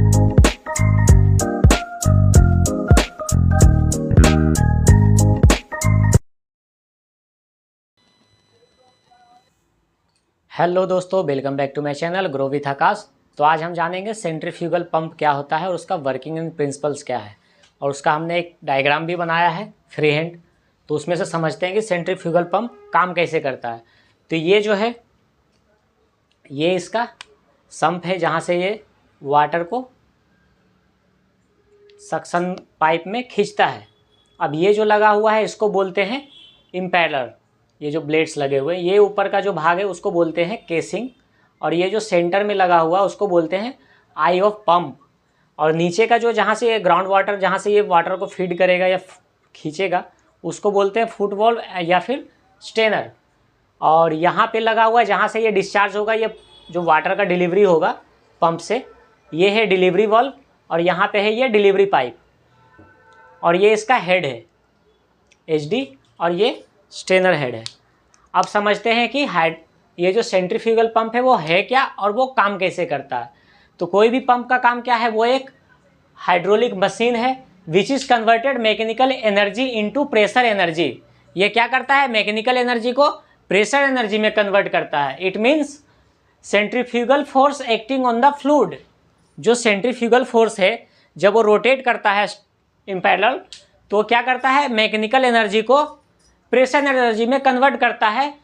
Hello दोस्तों, welcome back to my channel grow with Akash. तो आज हम जानेंगे सेंट्रीफ्यूगल पंप क्या होता है और उसका वर्किंग एंड प्रिंसिपल्स क्या है, और उसका हमने एक डायग्राम भी बनाया है फ्री हैंड। तो उसमें से समझते हैं कि सेंट्रीफ्यूगल पंप काम कैसे करता है। तो ये जो है ये इसका सम्प है जहाँ से ये वाटर को सक्शन पाइप में खींचता है। अब ये जो लगा हुआ है इसको बोलते हैं इम्पेलर। ये जो ब्लेड्स लगे हुए हैं, ये ऊपर का जो भाग है उसको बोलते हैं केसिंग, और ये जो सेंटर में लगा हुआ उसको बोलते हैं आई ऑफ पंप। और नीचे का जो जहाँ से ये ग्राउंड वाटर, जहाँ से ये वाटर को फीड करेगा या खींचेगा, उसको बोलते हैं फुट वॉल्व या फिर स्टेनर। और यहाँ पे लगा हुआ है जहाँ से ये डिस्चार्ज होगा, ये जो वाटर का डिलीवरी होगा पंप से, ये है डिलीवरी वॉल्व, और यहाँ पे है ये डिलीवरी पाइप, और ये इसका हेड है एचडी, और ये स्टेनर हेड है। अब समझते हैं कि ये जो सेंट्रीफ्यूगल पंप है वो है क्या और वो काम कैसे करता है। तो कोई भी पंप का काम क्या है, वो एक हाइड्रोलिक मशीन है which is converted mechanical energy into pressure energy. ये क्या करता है, मैकेनिकल एनर्जी को प्रेशर एनर्जी में कन्वर्ट करता है। It means centrifugal force acting on the fluid. जो सेंट्रीफ्यूगल फोर्स है जब वो रोटेट करता है इम्पेलर, तो क्या करता है, मैकेनिकल एनर्जी को प्रेशर एनर्जी में कन्वर्ट करता है,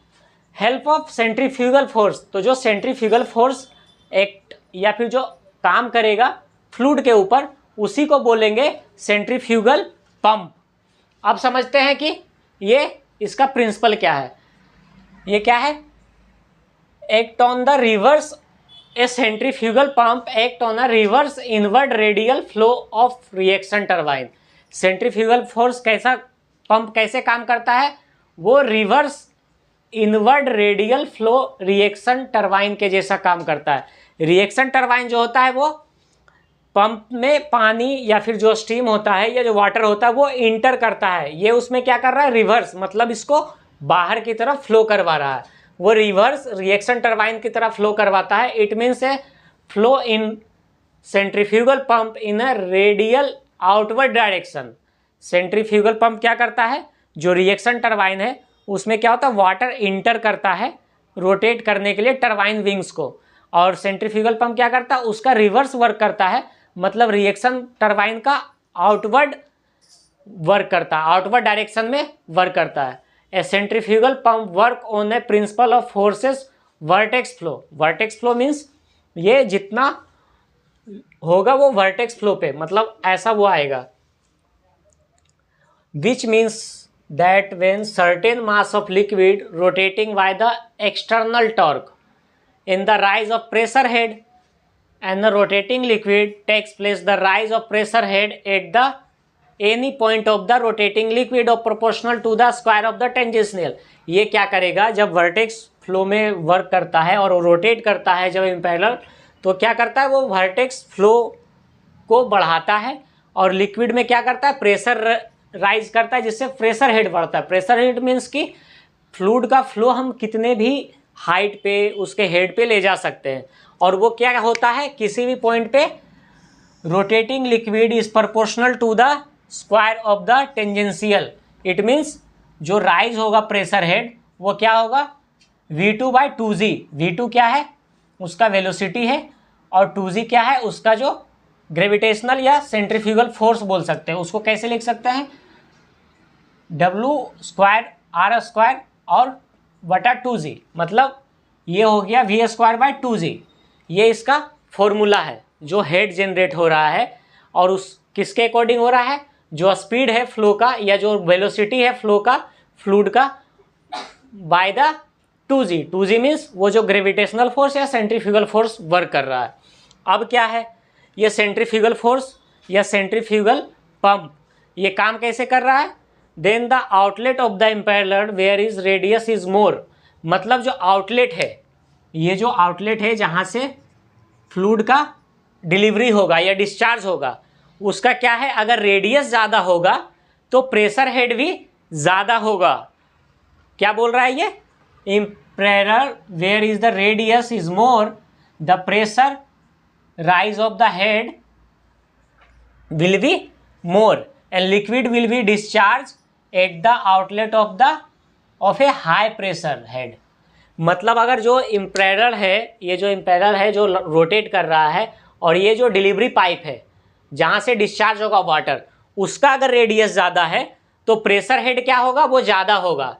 हेल्प ऑफ सेंट्रीफ्यूगल फोर्स। तो जो सेंट्रीफ्यूगल फोर्स एक्ट या फिर जो काम करेगा फ्लूइड के ऊपर, उसी को बोलेंगे सेंट्रीफ्यूगल पंप। अब समझते हैं कि ये इसका प्रिंसिपल क्या है। ये क्या है, act on the reverse, A centrifugal pump act on a reverse inward radial flow of reaction turbine. Centrifugal force कैसा, पंप कैसे काम करता है, वो reverse inward radial flow reaction turbine के जैसा काम करता है। रिएक्शन टरबाइन जो होता है वो पंप में पानी या फिर जो स्टीम होता है या जो वाटर होता है वो इंटर करता है। ये उसमें क्या कर रहा है, रिवर्स, मतलब इसको बाहर की तरफ फ्लो करवा रहा है। वो रिवर्स रिएक्शन टरबाइन की तरफ फ्लो करवाता है। It means A flow in centrifugal pump in a radial outward direction. Centrifugal pump क्या करता है, जो रिएक्शन टरबाइन है उसमें क्या होता है, वाटर इंटर करता है रोटेट करने के लिए टरबाइन विंग्स को, और सेंट्रीफ्यूगल पंप क्या करता है, उसका रिवर्स वर्क करता है, मतलब रिएक्शन टरबाइन का आउटवर्ड वर्क करता है, आउटवर्ड डायरेक्शन में वर्क करता है। A centrifugal pump work on a principle of forces vertex flow. Vertex flow means ये जितना होगा वो वर्टेक्स फ्लो पे, मतलब ऐसा वो आएगा। which means that when certain mass of liquid rotating by the external torque in the rise of pressure head and the rotating liquid takes place, the rise of pressure head at the any point of the rotating liquid or proportional to the square of the tangential। ये क्या करेगा, जब vertex flow में work करता है और rotate करता है जब इम्पेलर, तो क्या करता है, वो वर्टेक्स फ्लो को बढ़ाता है, और लिक्विड में क्या करता है, प्रेशर राइज करता है, जिससे प्रेशर हेड बढ़ता है। प्रेशर हेड मीन्स कि फ्लूइड का फ्लो हम कितने भी हाइट पे उसके हेड पे ले जा सकते हैं, और वो क्या होता है, किसी भी पॉइंट पे rotating liquid is proportional to the square of the tangential. It means जो राइज होगा प्रेशर हेड वो क्या होगा, V2/2G। V2 क्या है, उसका वेलोसिटी है, और 2G क्या है, उसका जो ग्रेविटेशनल या सेंट्रीफ्यूगल फोर्स बोल सकते हैं। उसको कैसे लिख सकते हैं, W²R² और बटा 2G, मतलब ये हो गया V²/2G। ये इसका फॉर्मूला है जो हेड जनरेट हो रहा है, और उस किसके अकॉर्डिंग हो रहा है, जो स्पीड है फ्लो का या जो वेलोसिटी है फ्लो का फ्लूइड का by the 2G। 2G means वो जो ग्रेविटेशनल फोर्स या सेंट्रीफ्यूगल फोर्स वर्क कर रहा है। अब क्या है, ये सेंट्रीफ्यूगल फोर्स या सेंट्रीफ्यूगल पंप ये काम कैसे कर रहा है, then the outlet of the impeller where is radius is more. मतलब जो आउटलेट है, ये जो आउटलेट है जहाँ से फ्लूइड का डिलीवरी होगा या डिस्चार्ज होगा, उसका क्या है, अगर रेडियस ज़्यादा होगा तो प्रेशर हेड भी ज़्यादा होगा। क्या बोल रहा है ये, impeller where is the radius is more the pressure rise of the head will be more and liquid will be discharged at the outlet of a high pressure head। मतलब अगर जो इम्पेलर है, ये जो इम्पेलर है जो rotate कर रहा है, और ये जो डिलीवरी पाइप है जहाँ से डिस्चार्ज होगा वाटर, उसका अगर रेडियस ज़्यादा है तो प्रेशर हेड क्या होगा, वो ज़्यादा होगा,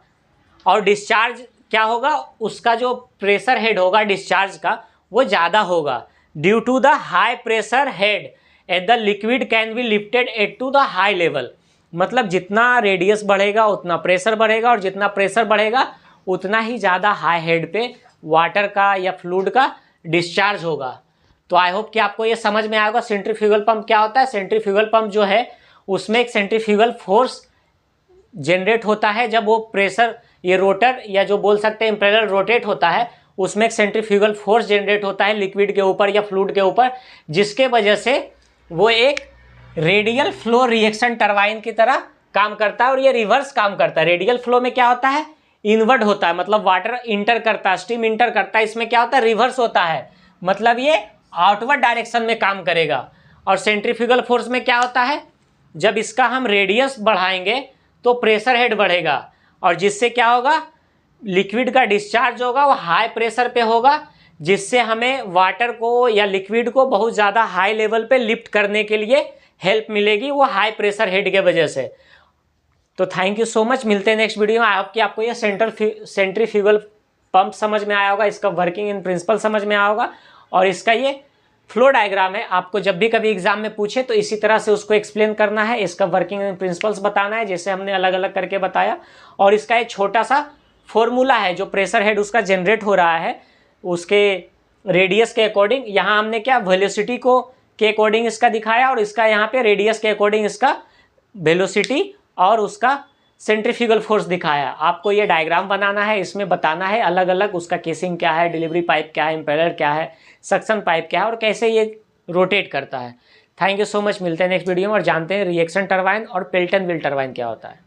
और डिस्चार्ज क्या होगा, उसका जो प्रेशर हेड होगा डिस्चार्ज का वो ज़्यादा होगा। Due to the high pressure head at the liquid can be lifted at to the high level. मतलब जितना रेडियस बढ़ेगा उतना प्रेशर बढ़ेगा, और जितना प्रेशर बढ़ेगा उतना ही ज़्यादा हाई हेड पे वाटर का या फ्लूइड का डिस्चार्ज होगा। तो आई होप कि आपको ये समझ में आएगा सेंट्रीफ्यूगल पंप क्या होता है। सेंट्रीफ्यूगल पंप जो है उसमें एक सेंट्रीफ्यूगल फोर्स जनरेट होता है जब वो प्रेशर, ये रोटर या जो बोल सकते हैं इम्पेलर रोटेट होता है, उसमें एक सेंट्रीफ्यूगल फोर्स जनरेट होता है लिक्विड के ऊपर या फ्लूइड के ऊपर, जिसके वजह से वो एक रेडियल फ्लो रिएक्शन टरबाइन की तरह काम करता है, और ये रिवर्स काम करता है। रेडियल फ्लो में क्या होता है, इनवर्ड होता है, मतलब वाटर इंटर करता है, स्टीम इंटर करता है। इसमें क्या होता है, रिवर्स होता है, मतलब ये आउटवर्ड डायरेक्शन में काम करेगा। और सेंट्रीफ्यूगल फोर्स में क्या होता है, जब इसका हम रेडियस बढ़ाएंगे तो प्रेशर हेड बढ़ेगा, और जिससे क्या होगा, लिक्विड का डिस्चार्ज होगा वो हाई प्रेशर पे होगा, जिससे हमें वाटर को या लिक्विड को बहुत ज़्यादा हाई लेवल पे लिफ्ट करने के लिए हेल्प मिलेगी, वो हाई प्रेशर हेड के वजह से। तो थैंक यू सो मच, मिलते हैं नेक्स्ट वीडियो में। आई होप कि आपको ये सेंट्रीफ्यूगल पंप समझ में आया होगा, इसका वर्किंग इन प्रिंसिपल समझ में आया होगा, और इसका ये फ्लो डायग्राम है। आपको जब भी कभी एग्जाम में पूछे तो इसी तरह से उसको एक्सप्लेन करना है, इसका वर्किंग इन प्रिंसिपल्स बताना है, जैसे हमने अलग अलग करके बताया। और इसका एक छोटा सा फॉर्मूला है, जो प्रेशर हेड उसका जनरेट हो रहा है उसके रेडियस के अकॉर्डिंग। यहाँ हमने क्या वेलोसिटी को के अकॉर्डिंग इसका दिखाया, और इसका यहाँ पे रेडियस के अकॉर्डिंग इसका वेलोसिटी और उसका सेंट्रीफ्यूगल फोर्स दिखाया। आपको ये डायग्राम बनाना है, इसमें बताना है अलग अलग उसका केसिंग क्या है, डिलीवरी पाइप क्या है, इम्पेलर क्या है, सक्शन पाइप क्या है, और कैसे ये रोटेट करता है। थैंक यू सो मच, मिलते हैं नेक्स्ट वीडियो में और जानते हैं रिएक्शन टरबाइन और पेल्टन व्हील टरबाइन क्या होता है।